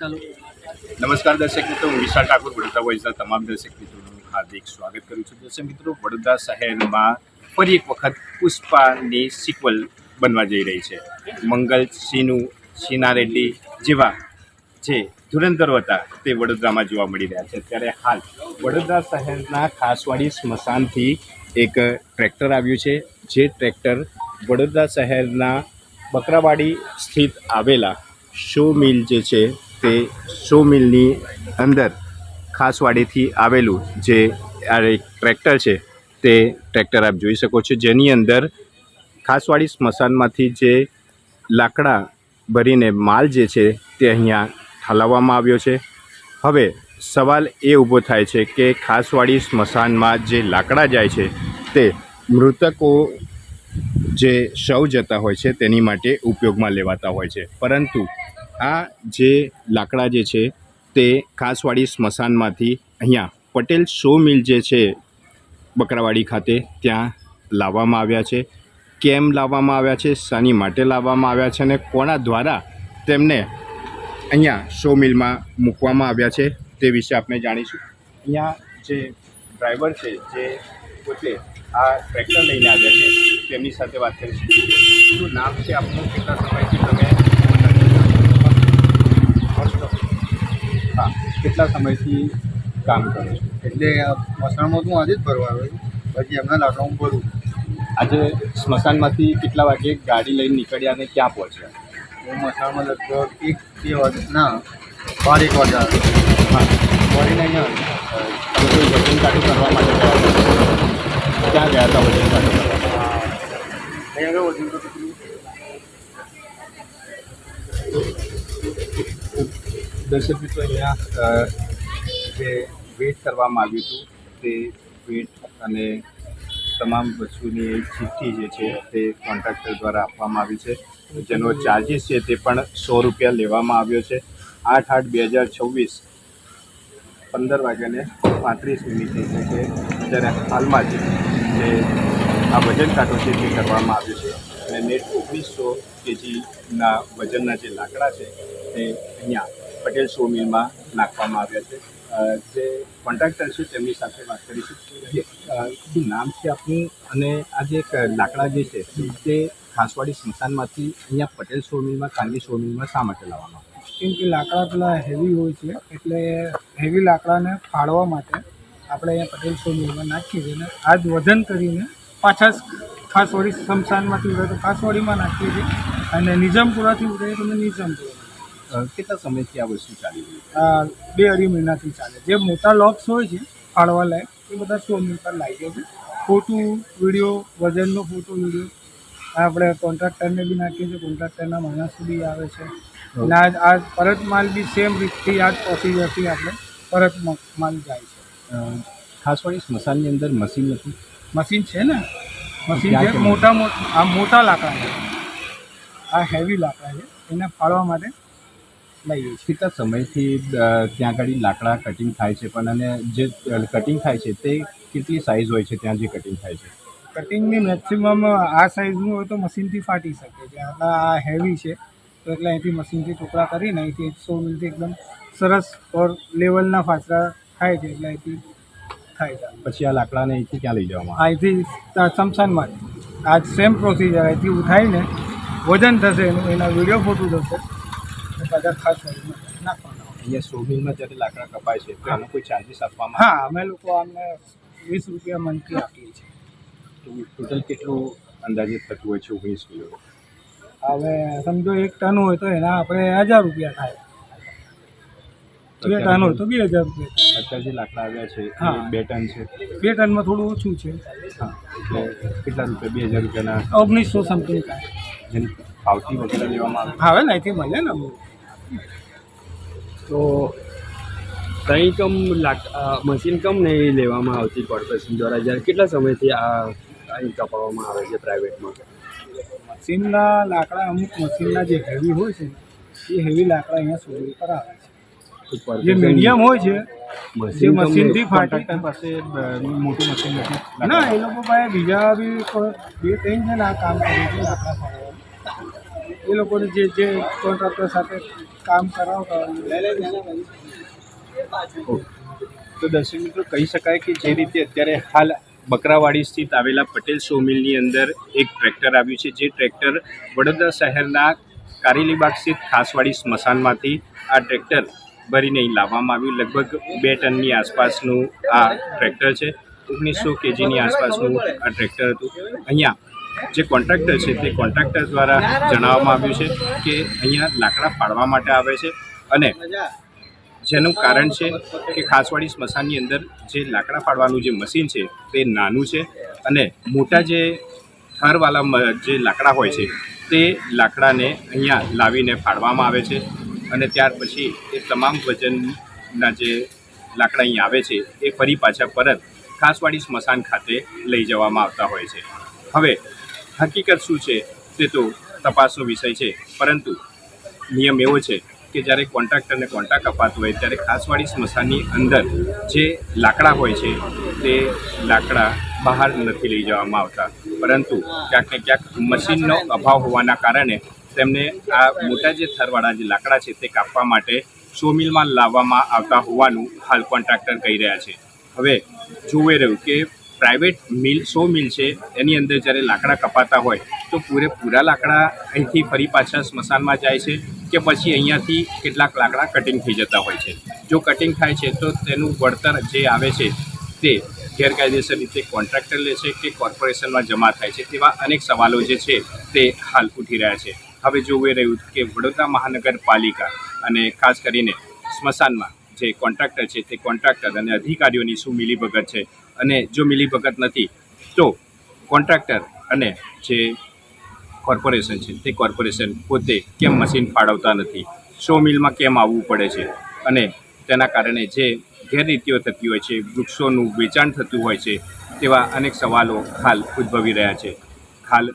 ચાલો। નમસ્કાર દર્શક મિત્રો, હું વિશાલ ઠાકોર વડોદરા વોઇસના તમામ દર્શક મિત્રોનું હાર્દિક સ્વાગત કરું છું। દર્શક મિત્રો, વડોદરા શહેરમાં ફરી એક વખત પુષ્પાની સિક્વલ બનવા જઈ રહી છે। મંગલ, સીનુ, શીના રેડ્ડી જેવા જે ધુરંધરો હતા તે વડોદરામાં જોવા મળી રહ્યા છે। ત્યારે હાલ વડોદરા શહેરના ખાસવાડી સ્મશાનથી એક ટ્રેક્ટર આવ્યું છે, જે ટ્રેક્ટર વડોદરા શહેરના બકરાવાડી સ્થિત આવેલા શો મિલ જે છે તે શો મિલની અંદર ખાસવાડીથી આવેલું જે આ એક ટ્રેક્ટર છે તે ટ્રેક્ટર આપ જોઈ શકો છો, જેની અંદર ખાસવાડી સ્મશાનમાંથી જે લાકડા ભરીને માલ જે છે તે અહીંયા ઠાલવવામાં આવ્યો છે। હવે સવાલ એ ઊભો થાય છે કે ખાસવાડી સ્મશાનમાં જે લાકડા જાય છે તે મૃતકો જે શવ જતા હોય છે તેની માટે ઉપયોગમાં લેવાતા હોય છે, પરંતુ આ જે લાકડા જે છે તે ખાસવાડી સ્મશાનમાંથી અહીંયા પટેલ શો મિલ જે છે બકરાવાડી ખાતે ત્યાં લાવવામાં આવ્યા છે। કેમ લાવવામાં આવ્યા છે, શાની માટે લાવવામાં આવ્યા છે અને કોના દ્વારા તેમને અહીંયા શો મિલમાં મૂકવામાં આવ્યા છે તે વિશે આપણે જાણીશું। અહીંયા જે ડ્રાઈવર છે જે પોતે આ ટ્રેક્ટર લઈને આવ્યા છે તેમની સાથે વાત કરીશું। શું નામ છે આપનું, કેટલા સમયથી તમે કેટલા સમયથી કામ કરો છો? એટલે મસાણમાં હું આજે જ ભરવા આવ્યો છું, પછી એમના લાકડા હું ભરું। આજે સ્મશાનમાંથી કેટલા વાગે ગાડી લઈને નીકળ્યા અને ક્યાં પહોંચ્યા? હું મસાણમાં લગભગ 1-2 વાગે ના 12-1 વાગે આવ્યો। હા, ફરીને અહીંયા તમે કોઈ વજન કાઢી કરવા માટે ગયા હતા? ક્યાં ગયા હતા વજન કાઢી કરવા? અહીંયા આગળ વજન કાઢું દર્શક મિત્રો, અહીંયા જે વેટ કરવામાં આવ્યું હતું તે વેટ અને તમામ વસ્તુની ચિઠ્ઠી જે છે તે કોન્ટ્રાક્ટર દ્વારા આપવામાં આવી છે, જેનો ચાર્જિસ છે તે પણ 100 રૂપિયા લેવામાં આવ્યો છે। 8/8/2026 15:35 એટલે કે જ્યારે હાલમાં જે આ વજન કાંટો છે તે કરવામાં આવ્યો છે અને નેટ 1900 kgના વજનના જે લાકડા છે તે અહીંયા પટેલ શો મિલમાં નાખવામાં આવ્યા છે। જે કોન્ટ્રાક્ટર છે તેમની સાથે વાત કરીશું। શું નામ છે આપનું અને આ જે લાકડા જે છે તે ખાસવાડી સ્મશાનમાંથી અહીંયા પટેલ શો મિલમાં, કાનગી શો મિલમાં શા માટે લાવવામાં આવે? કેમ કે લાકડા પેલા હેવી હોય છે, એટલે હેવી લાકડાને ફાળવા માટે આપણે અહીંયા પટેલ શો મિલમાં નાખીએ છીએ અને આ જ વજન કરીને પાછા ખાસવાડી સ્મશાનમાંથી ઉતરે તો ખાસવાડીમાં નાખીએ છીએ અને નિઝામપુરાથી ઉતરે તો નિઝામપુરા। કેટલા સમયથી આ વસ્તુ ચાલી રહી છે? 2-2.5 મહિનાથી ચાલે। જે મોટા લોક્સ હોય છે ફાળવા લાયક એ બધા શો મિલ પર લાવી જાય છે। ફોટો વિડીયો, વજનનો ફોટો વિડીયો આપણે કોન્ટ્રાક્ટરને બી નાખીએ છીએ, કોન્ટ્રાક્ટરના માણસો બી આવે છે અને આ પરત માલ બી સેમ રીતથી આ જ પ્રોસિજરથી આપણે પરત માલ જાય છે। ખાસવાડી સ્મશાનની અંદર મશીન નથી? મશીન છે ને, મશીન છે, મોટા લાકડા છે, આ હેવી લાકડા છે, એને ફાળવા માટે લઈએ છીએ। કેટલા સમયથી ત્યાં આગળ લાકડા કટિંગ થાય છે પણ અને જે કટિંગ થાય છે તે કેટલી સાઇઝ હોય છે ત્યાં જે કટિંગ થાય છે? કટિંગની મેક્સિમમ આ સાઇઝનું હોય તો મશીનથી ફાટી શકે છે, આ હેવી છે તો એટલે અહીંથી મશીનથી ટુકડા કરીને અહીંથી 100 મિલથી એકદમ સરસ ઓર લેવલના ફાસરા થાય છે, એટલે અહીંથી થાય છે। પછી આ લાકડાને અહીંથી ક્યાં લઈ જવામાં અહીંથી સ્મશાનમાં આ સેમ પ્રોસિજર અહીંથી ઉઠાવીને વજન થશે એનું, એના વિડીયો ફોટો થશે અને બધા ખાસ નાખવાના। અહીંયા શો મિલમાં જ્યારે લાકડા કપાય છે તો એનો કોઈ ચાર્જિસ આપવામાં? હા, અમે લોકો અમને 20 રૂપિયા મંથલી આપીએ છીએ। ટોટલ કેટલું અંદાજે થતું હોય છે? 19 કિલો? હવે સમજો 1 ટન હોય તો એના આપણે 1000 રૂપિયા થાય, 2 ટન હોય તો 2000 રૂપિયા થાય। અત્યારે જે લાકડા આવ્યા છે હા, 2 ટન છે? 2 ટનમાં થોડું ઓછું છે। હા, એટલે કેટલા રૂપિયા? 2000 રૂપિયાના 1900 સમથિંગ થાય। જેની પાવતી વગેરે લેવામાં આવે? હવે અહીંથી મળે ને અમુક તો કંઈ મશીન કમ નહીં લેવામાં આવતી કોર્પોરેશન દ્વારા? જ્યારે કેટલા સમયથી આ અહીં કપાવવામાં આવે છે પ્રાઇવેટમાં? મશીનના લાકડા, અમુક મશીનના જે હેવી હોય છે એ હેવી લાકડા અહીંયા સુધી પર આવે છે। જે મીડિયમ હોય છે જે મશીનથી ફાટી પાસે મોટું મશીન નથી ના, એ લોકો પાસે બીજા બી 2-3 જણ આ કામ કરે છે લાકડા ફાળવા। એ લોકોને જે કોન્ટ્રાક્ટર સાથે કામ કરાવતા હોય તો દર્શક મિત્રો કહી શકાય કે જે રીતે અત્યારે હાલ બકરાવાડી સ્થિત આવેલા પટેલ સો મિલની અંદર એક ટ્રેક્ટર આવ્યું છે, જે ટ્રેક્ટર વડોદરા શહેરના કારેલીબાગ સ્થિત ખાસવાડી સ્મશાનમાંથી આ ટ્રેક્ટર ભરીને અહીં લાવવામાં આવ્યું. લગભગ 2 ટનની આસપાસનું આ ટ્રેક્ટર છે. 1900 કેજીની આસપાસનું આ ટ્રેક્ટર હતું. અહીંયા જે કોન્ટ્રાક્ટર છે તે કોન્ટ્રાક્ટર દ્વારા જણાવવામાં આવ્યું છે કે અહીંયા લાકડા ફાળવા માટે આવે છે અને જેનું કારણ છે કે ખાસવાડી સ્મશાનની અંદર જે લાકડા ફાળવાનું જે મશીન છે તે નાનું છે અને મોટા જે થરવાળા જે લાકડા હોય છે તે લાકડાને અહીંયા લાવીને ફાળવામાં આવે છે અને ત્યાર પછી એ તમામ વજનના જે લાકડા અહીં આવે છે એ ફરી પાછા પરત ખાસવાડી સ્મશાન ખાતે લઈ જવામાં આવતા હોય છે. હવે હકીકત શું છે તે તો તપાસનો વિષય છે, પરંતુ નિયમ એવો છે કે જ્યારે કોન્ટ્રાક્ટરને કોન્ટ્રાક્ટ અપાતું હોય ત્યારે ખાસવાડી સ્મશાનની અંદર જે લાકડા હોય છે તે લાકડા બહાર નથી લઈ જવામાં આવતા, પરંતુ ક્યાંક ને ક્યાંક મશીનનો અભાવ હોવાના કારણે તેમને આ મોટા જે થરવાળા જે લાકડા છે તે કાપવા માટે સો મિલમાં લાવવામાં આવતા હોવાનું હાલ કોન્ટ્રાક્ટર કહી રહ્યા છે. હવે જોઈ રહ્યું કે પ્રાઇવેટ મિલ 100 મિલ છે, એની અંદર જ્યારે લાકડા કપાતા હોય તો પૂરેપૂરા લાકડા અહીંથી ફરી પાછા સ્મશાનમાં જાય છે કે પછી અહીંયાથી કેટલાક લાકડા કટિંગ થઈ જતા હોય છે. જો કટિંગ થાય છે તો તેનું વળતર જે આવે છે તે ગેરકાયદેસર રીતે કોન્ટ્રાક્ટર લે છે કે કોર્પોરેશનમાં જમા થાય છે, તેવા અનેક સવાલો જે છે તે હાલ ઉઠી રહ્યા છે. હવે જોઈ રહ્યું કે વડોદરા મહાનગરપાલિકા અને ખાસ કરીને સ્મશાનમાં જે કોન્ટ્રાક્ટર છે તે કોન્ટ્રાક્ટર અને અધિકારીઓની શું મિલીભગત છે, અને જો મિલીભગત નથી તો કોન્ટ્રાક્ટર અને જે કોર્પોરેશન છે તે કોર્પોરેશન પોતે કેમ મશીન ફાળવતા નથી, 100 મિલમાં કેમ આવવું પડે છે, અને તેના કારણે જે ગેરરીતિઓ થતી હોય છે, વૃક્ષોનું વેચાણ થતું હોય છે, તેવા અનેક સવાલો હાલ ઉદ્ભવી રહ્યા છે. હાલ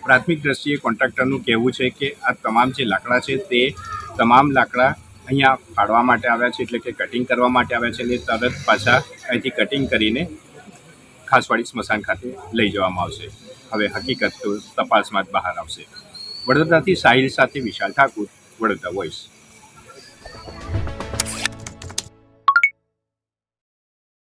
પ્રાથમિક દ્રષ્ટિએ કોન્ટ્રાક્ટરનું કહેવું છે કે આ તમામ જે લાકડા છે તે તમામ લાકડા અહીંયા ફાળવા માટે આવ્યા છે, એટલે કે કટિંગ કરવા માટે આવ્યા છે, અને તરત પાછા અહીંથી કટિંગ કરીને ખાસવાડી સ્મશાન ખાતે લઈ જવામાં આવશે. હવે હકીકત તો તપાસમાં જ બહાર આવશે. વડોદરાથી સાહિલ સાથે વિશાલ ઠાકુર, વડોદરા વોઇસ.